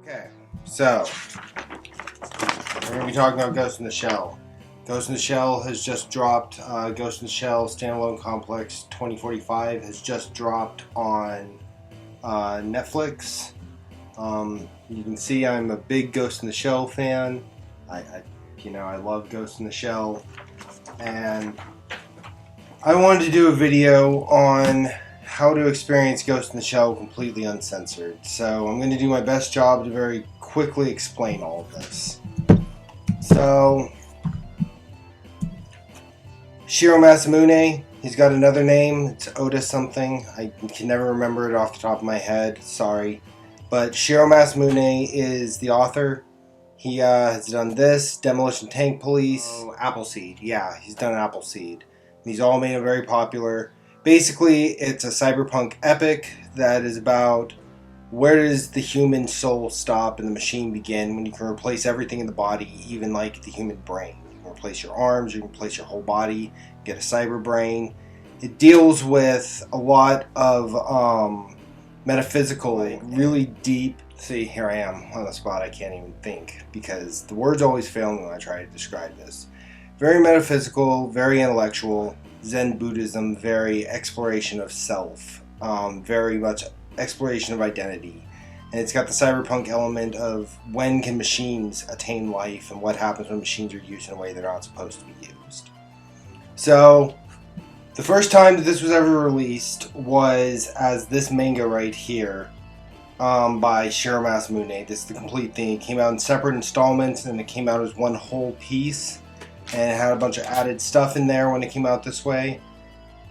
Okay, so we're going to be talking about Ghost in the Shell. Ghost in the Shell has just dropped. Ghost in the Shell Standalone Complex 2045 has just dropped on Netflix. You can see I'm a big Ghost in the Shell fan. I love Ghost in the Shell, and I wanted to do a video on how to experience Ghost in the Shell completely uncensored. So I'm going to do my best job to very quickly explain all of this. So, Shirow Masamune, he's got another name, it's Oda something, I can never remember it off the top of my head, sorry. But Shirow Masamune is the author. He has done this, Demolition Tank Police, Appleseed, yeah, he's done Appleseed. These all made him very popular. Basically, it's a cyberpunk epic that is about where does the human soul stop and the machine begin when you can replace everything in the body, even like the human brain. You can replace your arms, you can replace your whole body, get a cyber brain. It deals with a lot of metaphysical, really deep. See, here I am on the spot, I can't even think because the words always fail me when I try to describe this. Very metaphysical, very intellectual. Zen Buddhism, very exploration of self, very much exploration of identity. And it's got the cyberpunk element of when can machines attain life and what happens when machines are used in a way they're not supposed to be used. So, the first time that this was ever released was as this manga right here by Shirow Masamune. This is the complete thing. It came out in separate installments and it came out as one whole piece. And it had a bunch of added stuff in there when it came out this way.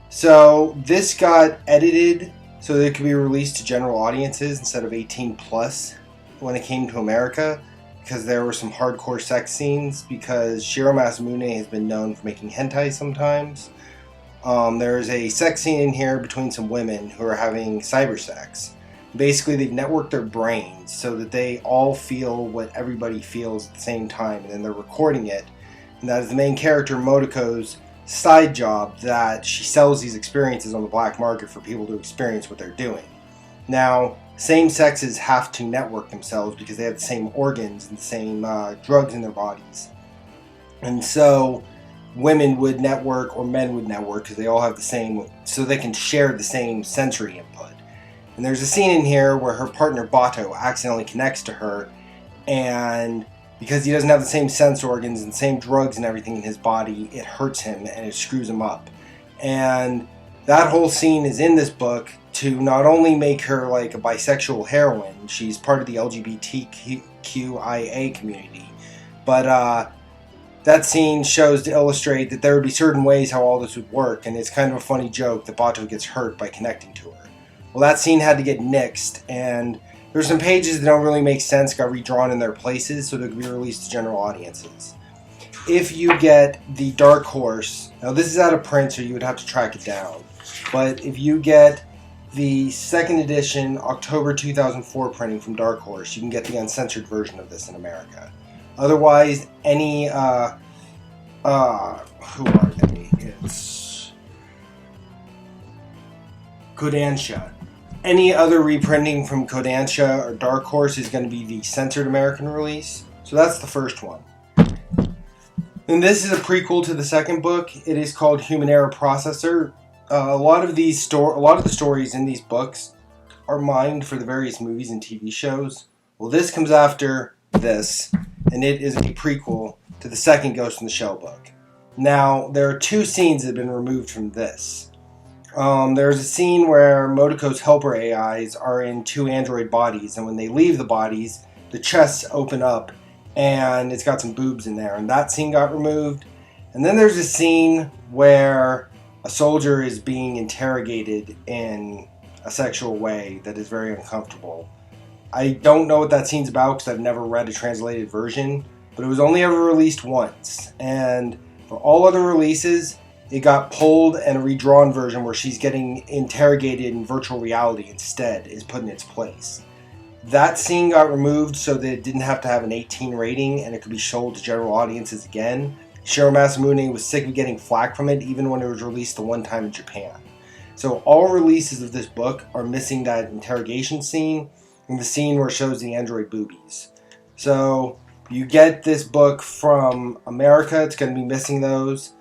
So this got edited so that it could be released to general audiences instead of 18 plus when it came to America, because there were some hardcore sex scenes, because Shirow Masamune has been known for making hentai sometimes. There's a sex scene in here between some women who are having cyber sex. Basically, they've networked their brains so that they all feel what everybody feels at the same time, and then they're recording it. And that is the main character, Motoko's side job, that she sells these experiences on the black market for people to experience what they're doing. Now, same sexes have to network themselves because they have the same organs and the same drugs in their bodies. And so, women would network or men would network because they all have the same, so they can share the same sensory input. And there's a scene in here where her partner, Bato, accidentally connects to her, and because he doesn't have the same sense organs and same drugs and everything in his body, it hurts him and it screws him up. And that whole scene is in this book to not only make her like a bisexual heroine, she's part of the LGBTQIA community, but that scene shows to illustrate that there would be certain ways how all this would work, and it's kind of a funny joke that Bato gets hurt by connecting to her. Well, that scene had to get nixed, and there's some pages that don't really make sense, got redrawn in their places so they could be released to general audiences. If you get the Dark Horse, now this is out of print so you would have to track it down, but if you get the second edition October 2004 printing from Dark Horse, you can get the uncensored version of this in America. Otherwise, any, who are they? It's Kodansha. Any other reprinting from Kodansha or Dark Horse is going to be the censored American release. So that's the first one. And this is a prequel to the second book. It is called Human Error Processor. A lot of the stories in these books are mined for the various movies and TV shows. Well, this comes after this, and it is a prequel to the second Ghost in the Shell book. Now, there are two scenes that have been removed from this. There's a scene where Motoko's helper AIs are in two android bodies, and when they leave the bodies, the chests open up, and it's got some boobs in there, and that scene got removed. And then there's a scene where a soldier is being interrogated in a sexual way that is very uncomfortable. I don't know what that scene's about because I've never read a translated version, but it was only ever released once, and for all other releases, it got pulled, and a redrawn version where she's getting interrogated in virtual reality instead is put in its place. That scene got removed so that it didn't have to have an 18 rating and it could be sold to general audiences again. Shirow Masamune was sick of getting flack from it even when it was released the one time in Japan. So all releases of this book are missing that interrogation scene, in the scene where it shows the android boobies. So you get this book from America. It's going to be missing those.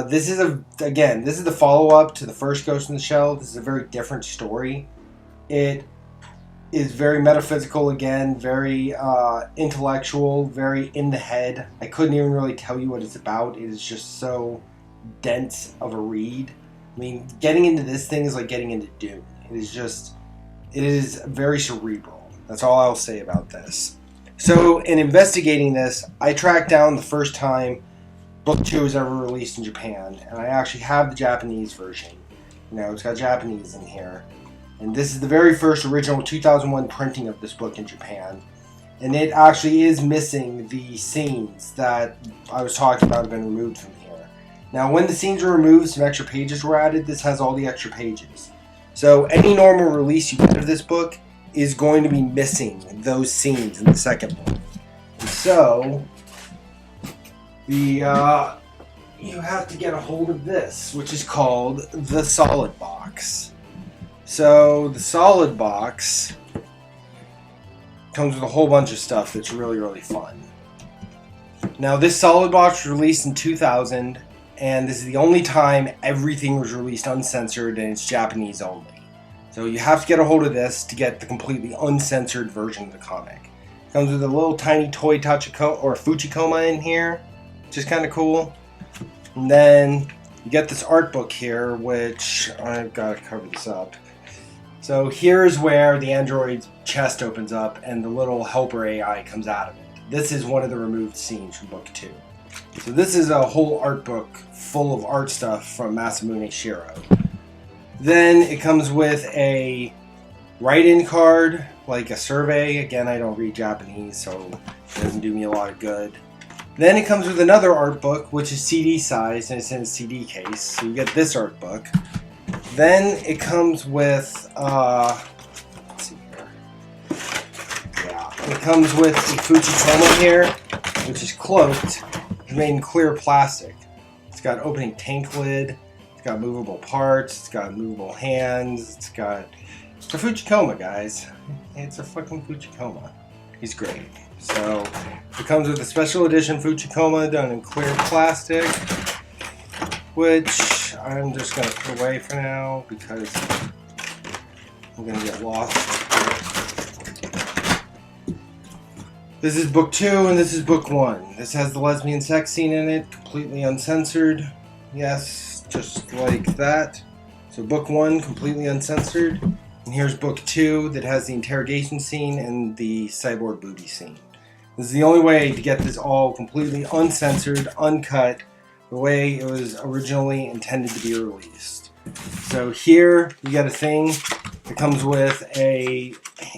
This is the follow-up to the first Ghost in the Shell. This is a very different story. It is very metaphysical again, very intellectual, very in the head. I couldn't even really tell you what it's about. It is just so dense of a read. I mean, getting into this thing is like getting into Dune. It is very cerebral. That's all I'll say about this. So, in investigating this, I tracked down the first time Book 2 was ever released in Japan, and I actually have the Japanese version. You know, it's got Japanese in here. And this is the very first original 2001 printing of this book in Japan. And it actually is missing the scenes that I was talking about have been removed from here. Now, when the scenes were removed, some extra pages were added. This has all the extra pages. So any normal release you get of this book is going to be missing those scenes in the second book. And so, you have to get a hold of this, which is called the Solid Box. So the Solid Box comes with a whole bunch of stuff that's really, really fun. Now, this Solid Box was released in 2000, and this is the only time everything was released uncensored, and it's Japanese only. So you have to get a hold of this to get the completely uncensored version of the comic. It comes with a little tiny toy Tachikoma or Fuchikoma in here, which is kind of cool. And then you get this art book here, which I've got to cover this up. So here's where the android's chest opens up and the little helper AI comes out of it. This is one of the removed scenes from book 2. So this is a whole art book full of art stuff from Masamune Shirow. Then it comes with a write-in card, like a survey. Again, I don't read Japanese, so it doesn't do me a lot of good. Then it comes with another art book, which is CD sized, and it's in a CD case. So you get this art book. Then it comes with, let's see here. Yeah, it comes with the Fuchikoma here, which is cloaked. It's made in clear plastic. It's got opening tank lid. It's got movable parts. It's got movable hands. It's a Fuchikoma, guys. It's a fucking Fuchikoma. He's great. So it comes with a special edition Fuchikoma done in clear plastic, which I'm just going to put away for now because I'm going to get lost. This is book 2 and this is book 1. This has the lesbian sex scene in it, completely uncensored. Yes, just like that. So book 1, completely uncensored. And here's book 2 that has the interrogation scene and the cyborg booty scene. This is the only way to get this all completely uncensored, uncut, the way it was originally intended to be released. So here you get a thing that comes with it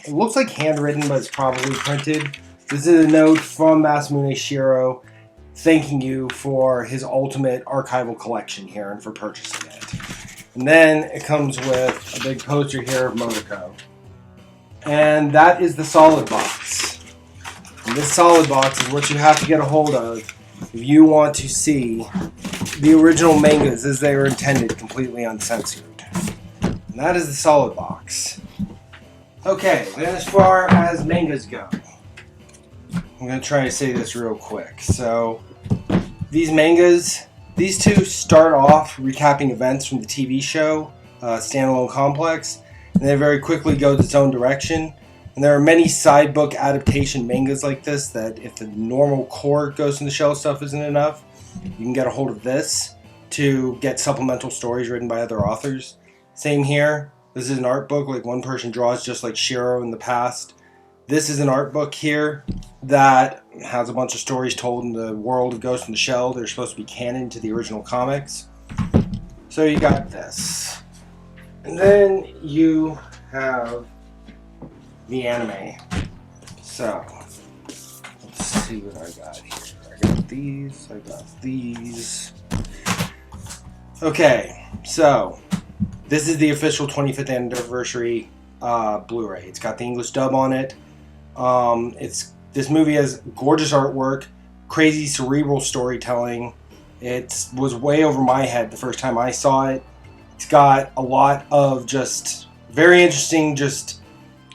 looks like handwritten, but it's probably printed. This is a note from Masamune Shirow thanking you for his ultimate archival collection here and for purchasing it. And then it comes with a big poster here of Motoko. And that is the Solid Box. And this Solid Box is what you have to get a hold of if you want to see the original mangas as they were intended, completely uncensored. And that is the Solid Box. Okay, then as far as mangas go, I'm going to try to say this real quick. So, these mangas, these two start off recapping events from the TV show, Standalone Complex, and they very quickly go its own direction. And there are many side book adaptation mangas like this that if the normal core Ghost in the Shell stuff isn't enough, you can get a hold of this to get supplemental stories written by other authors. Same here. This is an art book, like one person draws just like Shirow in the past. This is an art book here that has a bunch of stories told in the world of Ghost in the Shell. They're supposed to be canon to the original comics. So you got this. And then you have the anime. So, let's see what I got here. I got these. Okay, so this is the official 25th anniversary Blu-ray. It's got the English dub on it. This movie has gorgeous artwork, crazy cerebral storytelling. It was way over my head the first time I saw it. It's got a lot of just very interesting, just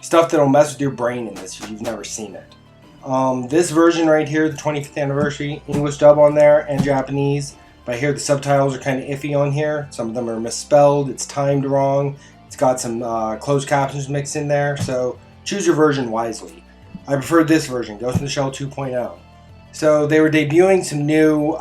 stuff that'll mess with your brain in this if you've never seen it. This version right here, the 25th anniversary, English dub on there and Japanese. But I hear the subtitles are kind of iffy on here. Some of them are misspelled, it's timed wrong, it's got some closed captions mixed in there, so choose your version wisely. I preferred this version, Ghost in the Shell 2.0. So they were debuting some new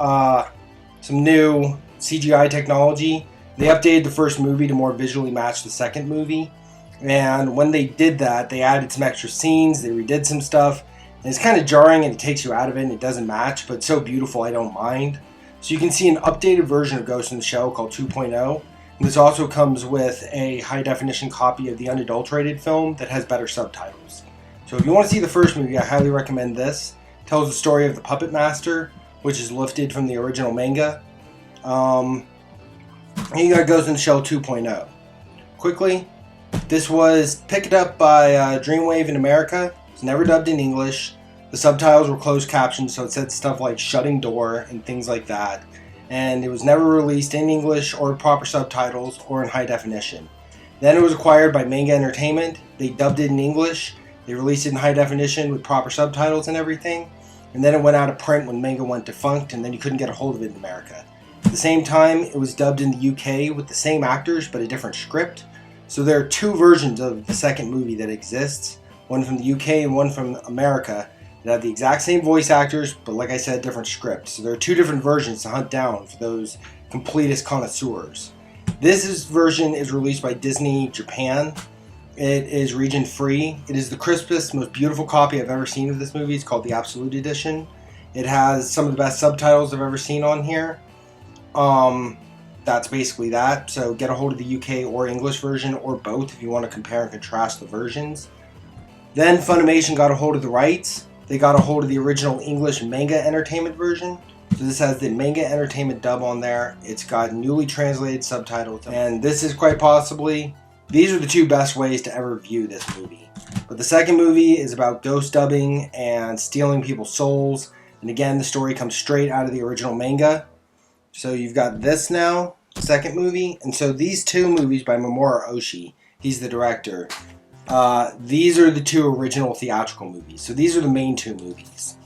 CGI technology. They updated the first movie to more visually match the second movie. And when they did that, they added some extra scenes, they redid some stuff. And it's kind of jarring and it takes you out of it and it doesn't match, but it's so beautiful I don't mind. So you can see an updated version of Ghost in the Shell called 2.0. And this also comes with a high definition copy of the unadulterated film that has better subtitles. So if you want to see the first movie, I highly recommend this. It tells the story of the Puppet Master, which is lifted from the original manga. And you got Ghost in the Shell 2.0. Quickly, this was picked up by Dreamwave in America. It's never dubbed in English. The subtitles were closed captioned, so it said stuff like shutting door and things like that. And it was never released in English or proper subtitles or in high definition. Then it was acquired by Manga Entertainment. They dubbed it in English. They released it in high definition with proper subtitles and everything. And then it went out of print when Manga went defunct, and then you couldn't get a hold of it in America. At the same time, it was dubbed in the UK with the same actors but a different script. So there are two versions of the second movie that exists. One from the UK and one from America. That have the exact same voice actors, but like I said, different scripts. So there are two different versions to hunt down for those completist connoisseurs. This version is released by Disney Japan. It is region free. It is the crispest, most beautiful copy I've ever seen of this movie. It's called the Absolute Edition. It has some of the best subtitles I've ever seen on here. That's basically that. So get a hold of the UK or English version, or both if you want to compare and contrast the versions. Then Funimation got a hold of the rights. They got a hold of the original English Manga Entertainment version. So this has the Manga Entertainment dub on there. It's got newly translated subtitles. And this is quite possibly, these are the two best ways to ever view this movie. But the second movie is about ghost dubbing and stealing people's souls. And again, the story comes straight out of the original manga. So you've got this now, second movie. And so these two movies by Mamoru Oshii, he's the director. These are the two original theatrical movies. So these are the main two movies.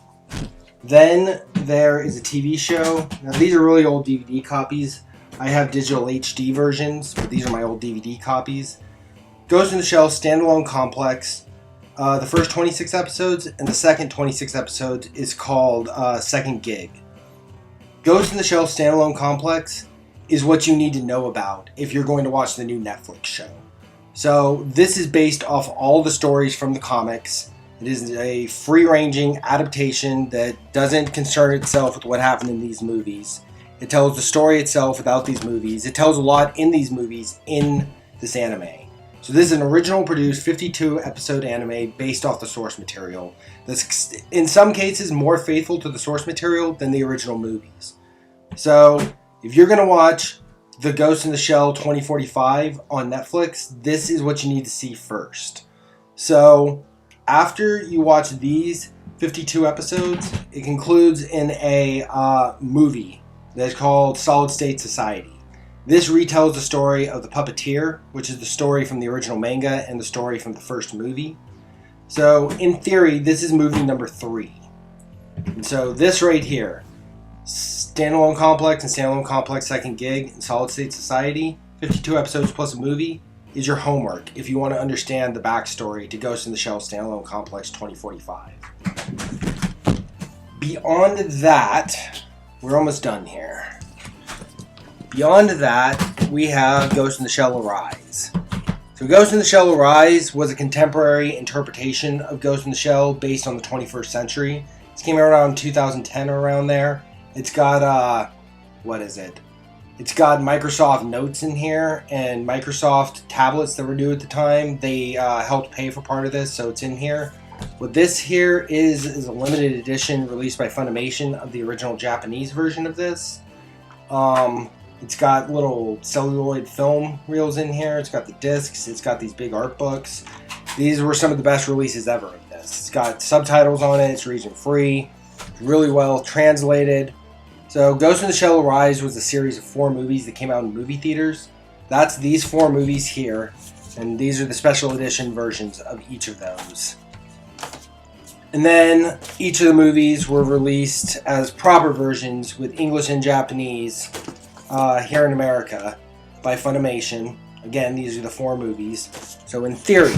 Then there is a TV show. Now these are really old DVD copies. I have digital HD versions, but these are my old DVD copies. Ghost in the Shell Standalone Complex. The first 26 episodes and the second 26 episodes is called Second Gig. Ghost in the Shell Standalone Complex is what you need to know about if you're going to watch the new Netflix show. So this is based off all the stories from the comics. It is a free-ranging adaptation that doesn't concern itself with what happened in these movies. It tells the story itself without these movies. It tells a lot in these movies in this anime. So this is an original produced 52-episode anime based off the source material. That's in some cases more faithful to the source material than the original movies. So if you're going to watch The Ghost in the Shell 2045 on Netflix, this is what you need to see first. So after you watch these 52 episodes, it concludes in a movie that's called Solid State Society. This retells the story of the Puppeteer, which is the story from the original manga and the story from the first movie. So in theory, this is movie number 3. And so this right here, Standalone Complex and Standalone Complex Second Gig and Solid State Society, 52 episodes plus a movie, is your homework if you want to understand the backstory to Ghost in the Shell Standalone Complex 2045. Beyond that, we're almost done here. Beyond that, we have Ghost in the Shell Arise. So Ghost in the Shell Arise was a contemporary interpretation of Ghost in the Shell based on the 21st century. This came out around 2010 or around there. It's got, It's got Microsoft Notes in here and Microsoft tablets that were new at the time. They helped pay for part of this, so it's in here. What this here is a limited edition released by Funimation of the original Japanese version of this. It's got little celluloid film reels in here. It's got the discs. It's got these big art books. These were some of the best releases ever of this. It's got subtitles on it. It's region free. It's really well translated. So Ghost in the Shell Arise was a series of 4 movies that came out in movie theaters. That's these 4 movies here. And these are the special edition versions of each of those. And then each of the movies were released as proper versions with English and Japanese here in America by Funimation. Again, these are the 4 movies. So in theory,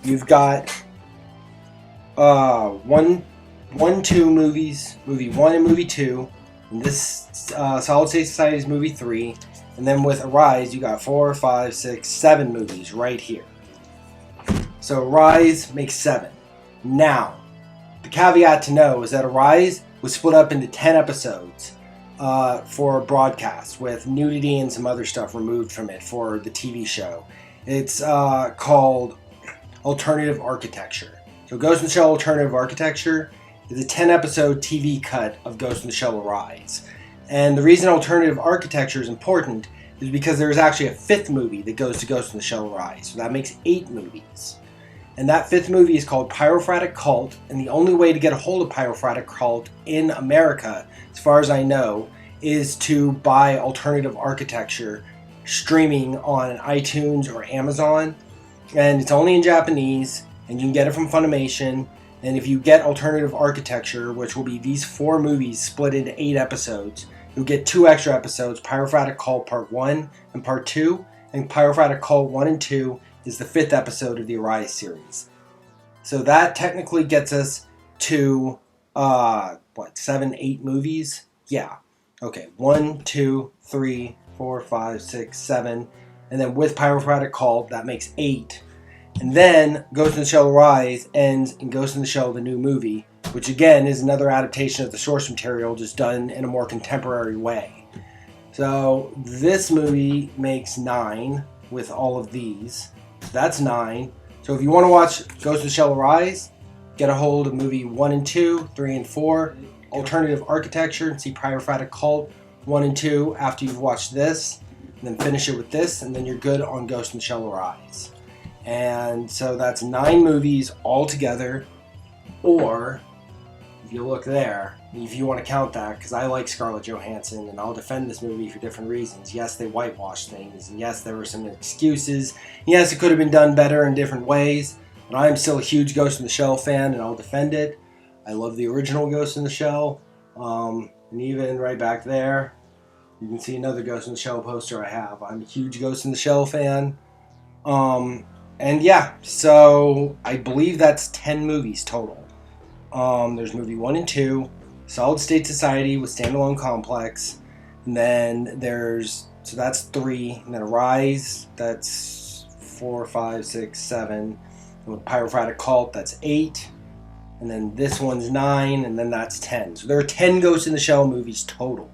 you've got 2 movies, movie 1 and movie 2. And this Solid State Society is movie 3. And then with Arise, you got 4, 5, 6, 7 movies right here. So Arise makes 7. Now, the caveat to know is that Arise was split up into 10 episodes for broadcast, with nudity and some other stuff removed from it for the TV show. It's called Alternative Architecture. So Ghost in the Shell Alternative Architecture is a 10-episode TV cut of Ghost in the Shell Arise. And the reason Alternative Architecture is important is because there's actually a 5th movie that goes to Ghost in the Shell Arise. So that makes 8 movies. And that 5th movie is called Pyrophatic Cult, and the only way to get a hold of Pyrophatic Cult in America, as far as I know, is to buy Alternative Architecture streaming on iTunes or Amazon. And it's only in Japanese, and you can get it from Funimation. And if you get Alternative Architecture, which will be these 4 movies split into 8 episodes, you'll get 2 extra episodes, Pyrophatic Cult Part 1 and Part 2, and Pyrophatic Cult 1 and 2 is the 5th episode of the Arise series. So that technically gets us to, 7, 8 movies? Yeah. Okay, 1, 2, 3, 4, 5, 6, 7, and then with Pyrophatic Cult, that makes 8. And then Ghost in the Shell Arise ends in Ghost in the Shell, the new movie, which again is another adaptation of the source material, just done in a more contemporary way. So this movie makes 9 with all of these. So that's 9. So if you want to watch Ghost in the Shell Arise, get a hold of movie 1 and 2, 3 and 4, Alternative Architecture, and see Pyrophatic Cult 1 and 2 after you've watched this, and then finish it with this, and then you're good on Ghost in the Shell Arise. And so that's 9 movies all together, or if you look there, if you want to count that, because I like Scarlett Johansson and I'll defend this movie for different reasons. Yes, they whitewashed things, and yes, there were some excuses. Yes, it could have been done better in different ways, but I'm still a huge Ghost in the Shell fan and I'll defend it. I love the original Ghost in the Shell, and even right back there, you can see another Ghost in the Shell poster I have. I'm a huge Ghost in the Shell fan. And yeah, so I believe that's 10 movies total. There's movie 1 and 2, Solid State Society with Standalone Complex, and then so that's 3, and then Arise, that's 4, 5, 6, 7, and with Pyrophatic Cult, that's 8, and then this one's 9, and then that's 10. So there are 10 Ghost in the Shell movies total.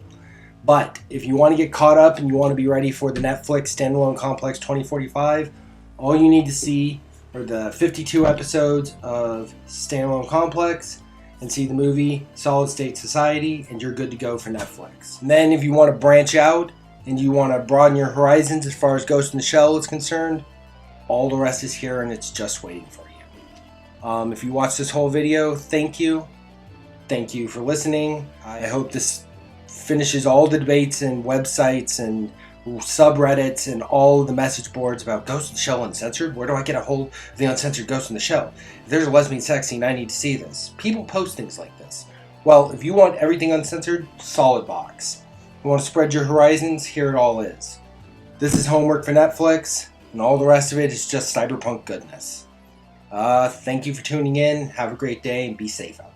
But if you want to get caught up and you want to be ready for the Netflix Standalone Complex 2045, all you need to see are the 52 episodes of Standalone Complex and see the movie Solid State Society, and you're good to go for Netflix. And then if you want to branch out and you want to broaden your horizons as far as Ghost in the Shell is concerned, all the rest is here and it's just waiting for you. If you watched this whole video, thank you. Thank you for listening. I hope this finishes all the debates and websites and subreddits and all of the message boards about Ghost in the Shell Uncensored. Where do I get a hold of the Uncensored Ghost in the Shell? If there's a lesbian sex scene, I need to see this. People post things like this. Well, if you want everything uncensored, solid box. You want to spread your horizons, here it all is. This is homework for Netflix, and all the rest of it is just cyberpunk goodness. Thank you for tuning in. Have a great day and be safe out there.